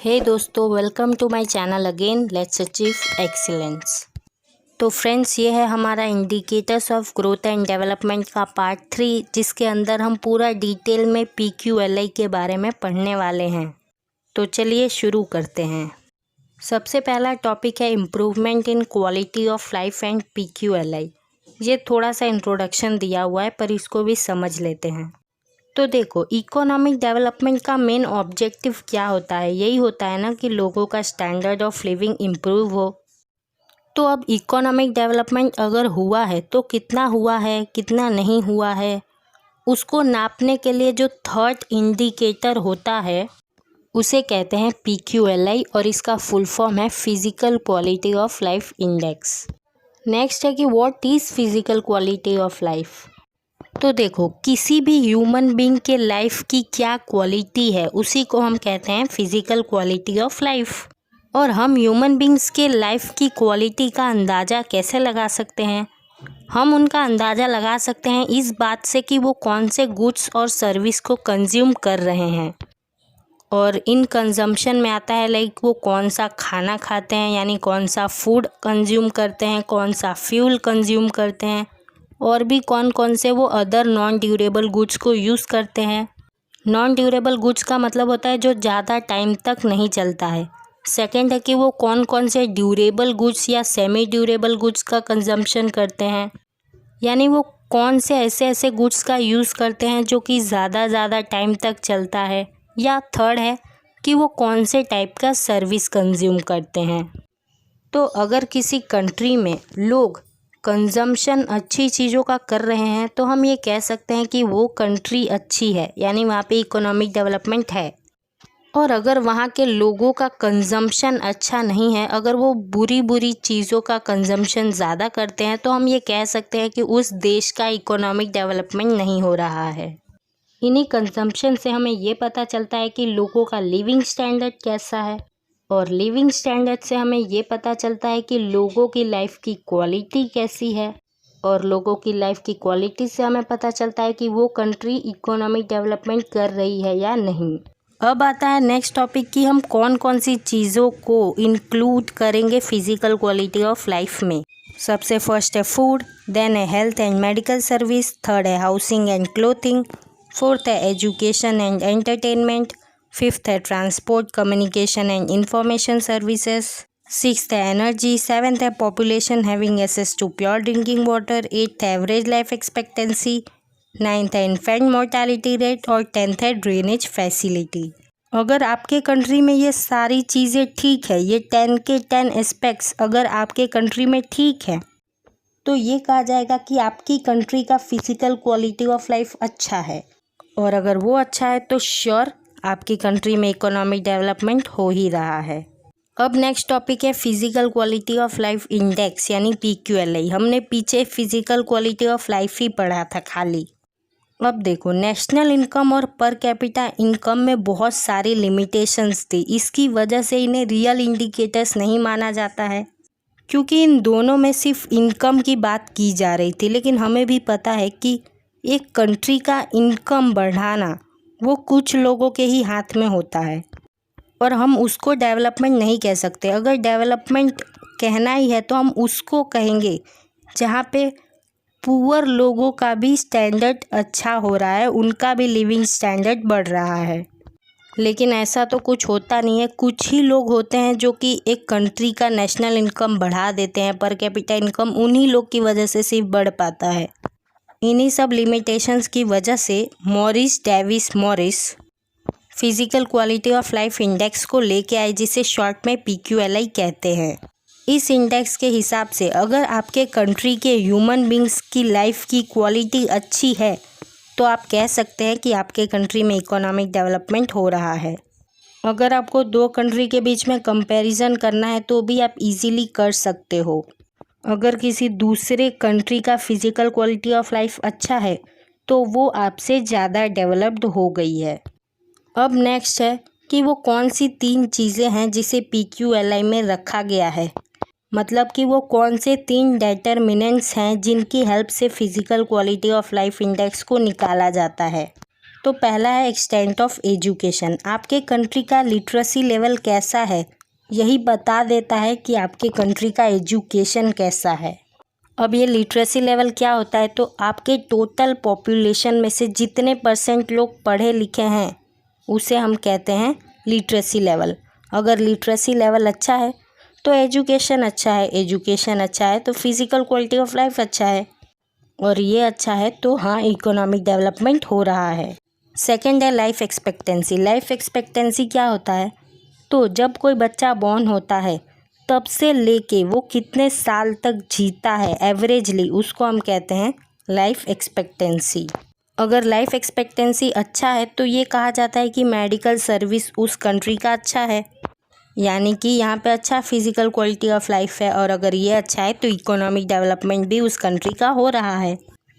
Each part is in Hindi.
हे दोस्तों, welcome to my channel again. Let's achieve excellence. तो फ्रेंड्स, ये है हमारा indicators of growth and development का पार्ट 3, जिसके अंदर हम पूरा डिटेल में PQLI के बारे में पढ़ने वाले हैं। तो चलिए शुरू करते हैं। सबसे पहला टॉपिक है improvement in quality of life and PQLI। ये थोड़ा सा इंट्रोडक्शन दिया हुआ है, पर इसको भी समझ लेते हैं। तो देखो, इकोनॉमिक डेवलपमेंट का मेन ऑब्जेक्टिव क्या होता है? यही होता है ना कि लोगों का स्टैंडर्ड ऑफ लिविंग इम्प्रूव हो। तो अब इकोनॉमिक डेवलपमेंट अगर हुआ है तो कितना हुआ है, कितना नहीं हुआ है, उसको नापने के लिए जो थर्ड इंडिकेटर होता है उसे कहते हैं PQLI, और इसका फुल फॉर्म है physical quality of life index. Next है कि what is physical quality of life. तो देखो, किसी भी ह्यूमन बीइंग के लाइफ की क्या क्वालिटी है, उसी को हम कहते हैं फिजिकल क्वालिटी ऑफ लाइफ। और हम ह्यूमन बीइंग्स के लाइफ की क्वालिटी का अंदाज़ा कैसे लगा सकते हैं? हम उनका अंदाज़ा लगा सकते हैं इस बात से कि वो कौन से गुड्स और सर्विस को कंज्यूम कर रहे हैं। और इन कंजम्पशन में आता है लाइक वो कौन सा खाना खाते हैं, यानी कौन सा फूड कंज्यूम करते हैं, कौन सा फ्यूल कंज्यूम करते हैं, और भी कौन कौन से वो अदर नॉन ड्यूरेबल गुड्स को यूज़ करते हैं। नॉन ड्यूरेबल गुड्स का मतलब होता है जो ज़्यादा टाइम तक नहीं चलता है। सेकंड है कि वो कौन कौन से ड्यूरेबल गुड्स या सेमी ड्यूरेबल गुड्स का कंजम्पशन करते हैं, यानी वो कौन से ऐसे गुड्स का यूज़ करते हैं जो कि ज़्यादा टाइम तक चलता है। या थर्ड है कि वो कौन से टाइप का सर्विस कंज्यूम करते हैं। तो अगर किसी कंट्री में लोग कंजम्पशन अच्छी चीज़ों का कर रहे हैं तो हम ये कह सकते हैं कि वो कंट्री अच्छी है, यानी वहाँ पे इकोनॉमिक डेवलपमेंट है। और अगर वहाँ के लोगों का कंजम्पशन अच्छा नहीं है, अगर वो बुरी चीज़ों का कंजम्पशन ज़्यादा करते हैं, तो हम ये कह सकते हैं कि उस देश का इकोनॉमिक डेवलपमेंट नहीं हो रहा है। इन्हीं कंजम्पशन से हमें ये पता चलता है कि लोगों का लिविंग स्टैंडर्ड कैसा है, और लिविंग स्टैंडर्ड से हमें ये पता चलता है कि लोगों की लाइफ की क्वालिटी कैसी है, और लोगों की लाइफ की क्वालिटी से हमें पता चलता है कि वो कंट्री इकोनॉमिक डेवलपमेंट कर रही है या नहीं। अब आता है नेक्स्ट टॉपिक कि हम कौन कौन सी चीज़ों को इंक्लूड करेंगे फिजिकल क्वालिटी ऑफ लाइफ में। सबसे फर्स्ट है फूड, देन है health and medical service, third है हाउसिंग एंड क्लोथिंग, फोर्थ है एजुकेशन एंड एंटरटेनमेंट, फिफ्थ है transport, communication and information services, sixth है एनर्जी, सेवेंथ है population having access to pure drinking water, eighth है एवरेज लाइफ एक्सपेक्टेंसी, नाइन्थ है इन्फेंट मोर्टेलिटी रेट, और टेंथ है ड्रेनेज फैसिलिटी। अगर आपके कंट्री में ये सारी चीज़ें ठीक है, ये 10 के 10 एस्पेक्ट्स अगर आपके कंट्री में ठीक है, तो ये कहा जाएगा कि आपकी कंट्री का फिजिकल क्वालिटी ऑफ लाइफ अच्छा है। और अगर वो अच्छा है तो श्योर आपकी कंट्री में इकोनॉमिक डेवलपमेंट हो ही रहा है। अब नेक्स्ट टॉपिक है physical quality of life index, यानी PQLI। हमने पीछे फिजिकल क्वालिटी ऑफ लाइफ ही पढ़ा था खाली। अब देखो, नेशनल इनकम और पर कैपिटा इनकम में बहुत सारी लिमिटेशंस थी। इसकी वजह से इन्हें रियल इंडिकेटर्स नहीं माना जाता है, क्योंकि इन दोनों में सिर्फ इनकम की बात की जा रही थी। लेकिन हमें भी पता है कि एक कंट्री का इनकम बढ़ाना वो कुछ लोगों के ही हाथ में होता है, और हम उसको डेवलपमेंट नहीं कह सकते। अगर डेवलपमेंट कहना ही है तो हम उसको कहेंगे जहाँ पे पुअर लोगों का भी स्टैंडर्ड अच्छा हो रहा है, उनका भी लिविंग स्टैंडर्ड बढ़ रहा है। लेकिन ऐसा तो कुछ होता नहीं है। कुछ ही लोग होते हैं जो कि एक कंट्री का नेशनल इनकम बढ़ा देते हैं, पर कैपिटा इनकम उन्हीं लोग की वजह से सिर्फ बढ़ पाता है। इन्हीं सब लिमिटेशंस की वजह से Morris Davis Morris physical quality of life index को लेके आए, जिसे शॉर्ट में PQLI कहते हैं। इस इंडेक्स के हिसाब से अगर आपके कंट्री के ह्यूमन बींग्स की लाइफ की क्वालिटी अच्छी है तो आप कह सकते हैं कि आपके कंट्री में इकोनॉमिक डेवलपमेंट हो रहा है। अगर आपको दो कंट्री के बीच में कंपैरिजन करना है तो भी आप इजीली कर सकते हो। अगर किसी दूसरे कंट्री का फिजिकल क्वालिटी ऑफ लाइफ अच्छा है तो वो आपसे ज़्यादा डेवलप्ड हो गई है। अब नेक्स्ट है कि वो कौन सी 3 चीज़ें हैं जिसे PQLI में रखा गया है, मतलब कि वो कौन से 3 डिटरमिनेंट्स हैं जिनकी हेल्प से physical quality of life index को निकाला जाता है। तो पहला है एक्सटेंट ऑफ एजुकेशन। आपके कंट्री का लिटरेसी लेवल कैसा है, यही बता देता है कि आपके कंट्री का एजुकेशन कैसा है। अब ये लिटरेसी लेवल क्या होता है, तो आपके टोटल पॉपुलेशन में से जितने % लोग पढ़े लिखे हैं उसे हम कहते हैं लिटरेसी लेवल। अगर लिटरेसी लेवल अच्छा है तो एजुकेशन अच्छा है, एजुकेशन अच्छा है तो फिज़िकल क्वालिटी ऑफ लाइफ अच्छा है, और ये अच्छा है तो हाँ इकोनॉमिक डेवलपमेंट हो रहा है। सेकंड है लाइफ एक्सपेक्टेंसी। लाइफ एक्सपेक्टेंसी क्या होता है, तो जब कोई बच्चा बॉर्न होता है तब से लेके वो कितने साल तक जीता है एवरेजली, उसको हम कहते हैं लाइफ एक्सपेक्टेंसी। अगर लाइफ एक्सपेक्टेंसी अच्छा है तो ये कहा जाता है कि मेडिकल सर्विस उस कंट्री का अच्छा है, यानी कि यहाँ पे अच्छा फिज़िकल क्वालिटी ऑफ लाइफ है, और अगर ये अच्छा है तो इकोनॉमिक डेवलपमेंट भी उस कंट्री का हो रहा है।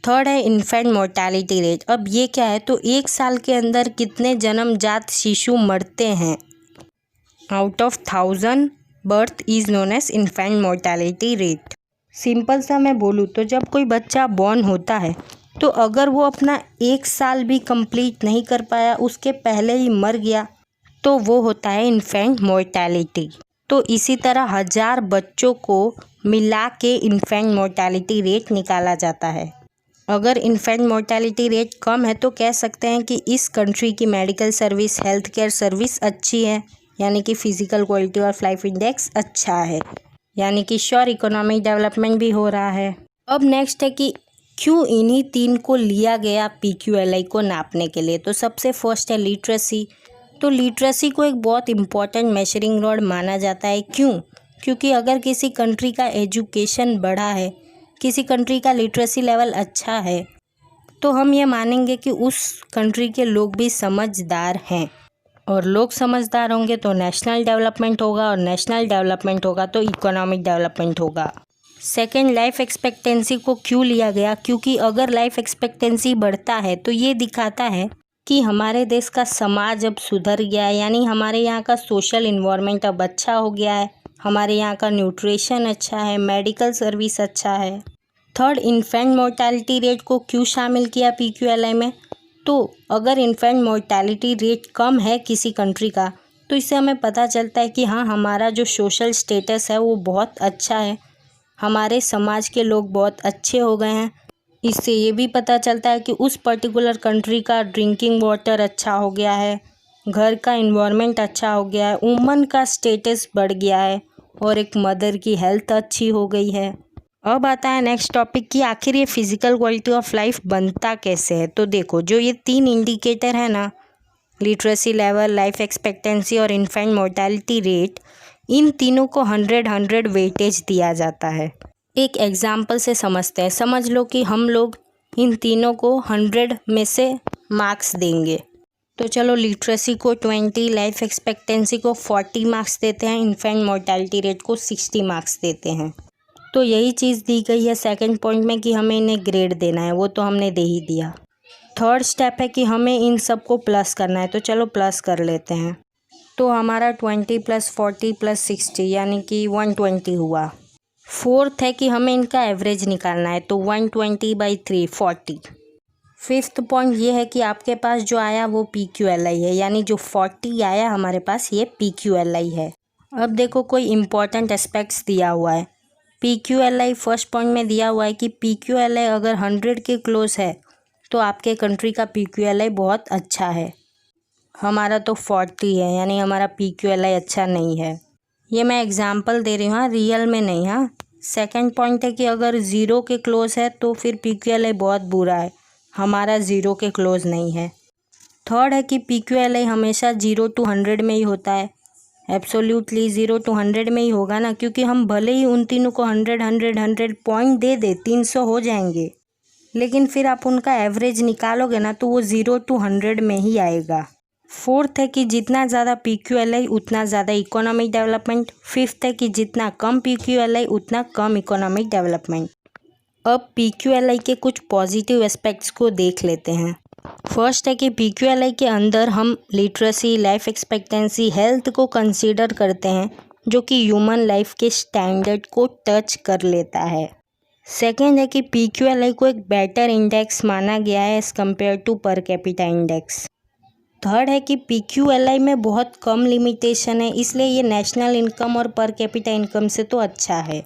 थर्ड है इन्फेंट मोर्टेलिटी रेट। अब ये क्या है, तो 1 साल के अंदर कितने जन्मजात शिशु मरते हैं, out of 1000 birth is known as infant mortality rate. Simple सा मैं बोलूँ तो जब कोई बच्चा बॉर्न होता है तो अगर वो अपना 1 साल भी कंप्लीट नहीं कर पाया, उसके पहले ही मर गया, तो वो होता है इन्फेंट मोर्टेलिटी। तो इसी तरह 1000 बच्चों को मिला के इन्फेंट मोर्टेलिटी रेट निकाला जाता है। अगर इन्फेंट मोर्टेलिटी रेट कम है तो कह सकते हैं कि इस कंट्री की medical service, health care service अच्छी है, यानी कि physical quality of life index अच्छा है, यानी कि श्योर इकोनॉमिक डेवलपमेंट भी हो रहा है। अब नेक्स्ट है कि क्यों इन्हीं 3 को लिया गया PQLI को नापने के लिए। तो सबसे फर्स्ट है लिटरेसी। तो लिटरेसी को एक बहुत इम्पॉर्टेंट मेजरिंग रॉड माना जाता है। क्यों? क्योंकि अगर किसी कंट्री का एजुकेशन बढ़ा है, किसी कंट्री का लिटरेसी लेवल अच्छा है, तो हम ये मानेंगे कि उस कंट्री के लोग भी समझदार हैं, और लोग समझदार होंगे तो नेशनल डेवलपमेंट होगा, और नेशनल डेवलपमेंट होगा तो इकोनॉमिक डेवलपमेंट होगा। सेकेंड, लाइफ एक्सपेक्टेंसी को क्यों लिया गया, क्योंकि अगर लाइफ एक्सपेक्टेंसी बढ़ता है तो ये दिखाता है कि हमारे देश का समाज अब सुधर गया है, यानी हमारे यहाँ का सोशल इन्वायरमेंट अब अच्छा हो गया है, हमारे यहाँ का न्यूट्रिशन अच्छा है, मेडिकल सर्विस अच्छा है। थर्ड, इन्फेंट मोर्टेलिटी रेट को क्यों शामिल किया PQLI में, तो अगर इन्फेंट मोर्टेलिटी रेट कम है किसी कंट्री का तो इससे हमें पता चलता है कि हाँ हमारा जो सोशल स्टेटस है वो बहुत अच्छा है, हमारे समाज के लोग बहुत अच्छे हो गए हैं। इससे ये भी पता चलता है कि उस पर्टिकुलर कंट्री का ड्रिंकिंग वाटर अच्छा हो गया है, घर का इन्वायरमेंट अच्छा हो गया है, वुमन का स्टेटस बढ़ गया है, और एक मदर की हेल्थ अच्छी हो गई है। अब आता है नेक्स्ट टॉपिक कि आखिर ये फिज़िकल क्वालिटी ऑफ लाइफ बनता कैसे है। तो देखो, जो ये 3 इंडिकेटर है ना, लिटरेसी लेवल, लाइफ एक्सपेक्टेंसी और इन्फेंट मोर्टेलिटी रेट, इन तीनों को 100 वेटेज दिया जाता है। एक एग्जाम्पल से समझते हैं। समझ लो कि हम लोग इन तीनों को 100 में से मार्क्स देंगे। तो चलो, लिटरेसी को 20, लाइफ एक्सपेक्टेंसी को 40 मार्क्स देते हैं, इन्फेंट मोर्टेलिटी रेट को 60 मार्क्स देते हैं। तो यही चीज़ दी गई है सेकंड पॉइंट में कि हमें इन्हें ग्रेड देना है, वो तो हमने दे ही दिया। थर्ड स्टेप है कि हमें इन सब को प्लस करना है, तो चलो प्लस कर लेते हैं। तो हमारा 20 + 40 + 60 यानी कि 120 हुआ। फोर्थ है कि हमें इनका एवरेज निकालना है, तो 120/3 40। फिफ्थ पॉइंट ये है कि आपके पास जो आया वो PQLI है, यानी जो 40 आया हमारे पास ये PQLI है। अब देखो, कोई इम्पॉर्टेंट एस्पेक्ट्स दिया हुआ है। PQLI फर्स्ट पॉइंट में दिया हुआ है कि PQLI अगर 100 के क्लोज है तो आपके कंट्री का PQLI बहुत अच्छा है। हमारा तो 40 है, यानी हमारा PQLI अच्छा नहीं है। ये मैं एग्जांपल दे रही हूँ, हाँ, रियल में नहीं। हाँ, सेकंड पॉइंट है कि अगर 0 के क्लोज है तो फिर PQLI बहुत बुरा है, हमारा 0 के क्लोज नहीं है। थर्ड है कि PQLI हमेशा 0 to 100 में ही होता है, एब्सोल्युटली 0 to 100 में ही होगा ना, क्योंकि हम भले ही उन तीनों को 100 पॉइंट दे दे, 300 हो जाएंगे, लेकिन फिर आप उनका एवरेज निकालोगे ना तो वो 0 to 100 में ही आएगा। फोर्थ है कि जितना ज़्यादा PQLI उतना ज़्यादा इकोनॉमिक डेवलपमेंट। फिफ्थ है कि जितना कम PQLI उतना कम इकोनॉमिक डेवलपमेंट। अब PQLI के कुछ पॉजिटिव एस्पेक्ट्स को देख लेते हैं। फर्स्ट है कि PQLI के अंदर हम लिटरेसी, लाइफ एक्सपेक्टेंसी, हेल्थ को कंसीडर करते हैं, जो कि ह्यूमन लाइफ के स्टैंडर्ड को टच कर लेता है। सेकेंड है कि PQLI को एक बेटर इंडेक्स माना गया है as compared to per capita index. Third है कि PQLI में बहुत कम लिमिटेशन है, इसलिए ये नेशनल इनकम और पर कैपिटा इनकम से तो अच्छा है।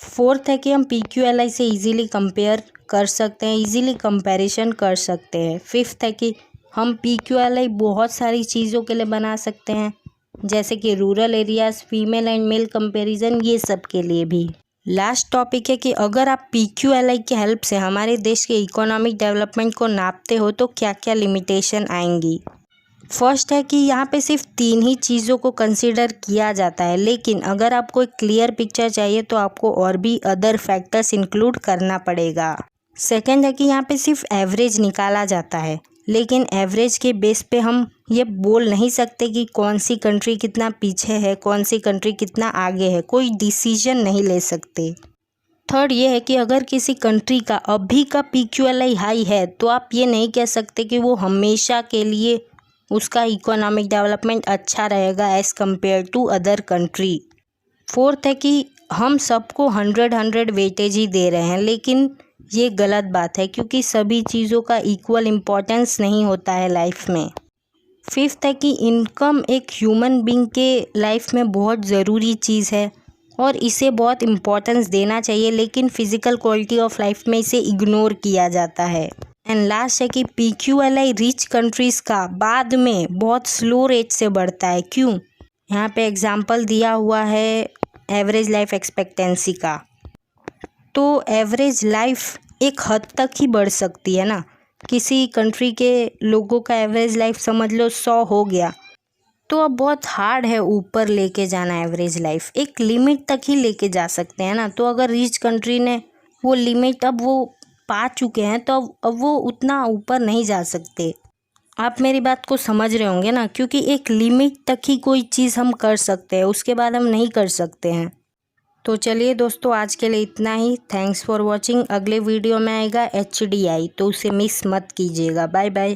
फोर्थ है कि हम PQLI से इजीली कंपेयर कर सकते हैं, इजीली कंपैरिजन कर सकते हैं। फिफ्थ है कि हम PQLI बहुत सारी चीज़ों के लिए बना सकते हैं, जैसे कि rural areas, female and male comparison, ये सब के लिए भी। लास्ट टॉपिक है कि अगर आप PQLI की हेल्प से हमारे देश के इकोनॉमिक डेवलपमेंट को नापते हो तो क्या क्या लिमिटेशन आएंगी। फर्स्ट है कि यहाँ पे सिर्फ 3 ही चीज़ों को कंसीडर किया जाता है, लेकिन अगर आपको एक क्लियर पिक्चर चाहिए तो आपको और भी अदर फैक्टर्स इंक्लूड करना पड़ेगा। सेकंड है कि यहाँ पे सिर्फ एवरेज निकाला जाता है, लेकिन एवरेज के बेस पे हम ये बोल नहीं सकते कि कौन सी कंट्री कितना पीछे है, कौन सी कंट्री कितना आगे है, कोई डिसीजन नहीं ले सकते। थर्ड ये है कि अगर किसी कंट्री का अभी का PQLI हाई है तो आप ये नहीं कह सकते कि वो हमेशा के लिए उसका इकोनॉमिक डेवलपमेंट अच्छा रहेगा as compared to other country. Fourth है कि हम सबको 100 वेटेज ही दे रहे हैं, लेकिन ये गलत बात है क्योंकि सभी चीज़ों का इक्वल इम्पोर्टेंस नहीं होता है लाइफ में। फिफ्थ है कि इनकम एक ह्यूमन बीइंग के लाइफ में बहुत ज़रूरी चीज़ है और इसे बहुत इम्पोर्टेंस देना चाहिए, लेकिन फ़िज़िकल क्वालिटी ऑफ लाइफ में इसे इग्नोर किया जाता है। एंड लास्ट है कि PQLI रिच कंट्रीज़ का बाद में बहुत स्लो रेट से बढ़ता है। क्यों? यहाँ पे एग्जांपल दिया हुआ है एवरेज लाइफ एक्सपेक्टेंसी का। तो एवरेज लाइफ एक हद तक ही बढ़ सकती है ना। किसी कंट्री के लोगों का एवरेज लाइफ समझ लो 100 हो गया, तो अब बहुत हार्ड है ऊपर लेके जाना एवरेज लाइफ। एक लिमिट तक ही लेके जा सकते हैं ना। तो अगर रिच कंट्री ने वो लिमिट अब वो पा चुके हैं तो अब वो उतना ऊपर नहीं जा सकते। आप मेरी बात को समझ रहे होंगे ना, क्योंकि एक लिमिट तक ही कोई चीज़ हम कर सकते हैं, उसके बाद हम नहीं कर सकते हैं। तो चलिए दोस्तों, आज के लिए इतना ही। Thanks for watching. अगले वीडियो में आएगा HDI, तो उसे मिस मत कीजिएगा। Bye bye.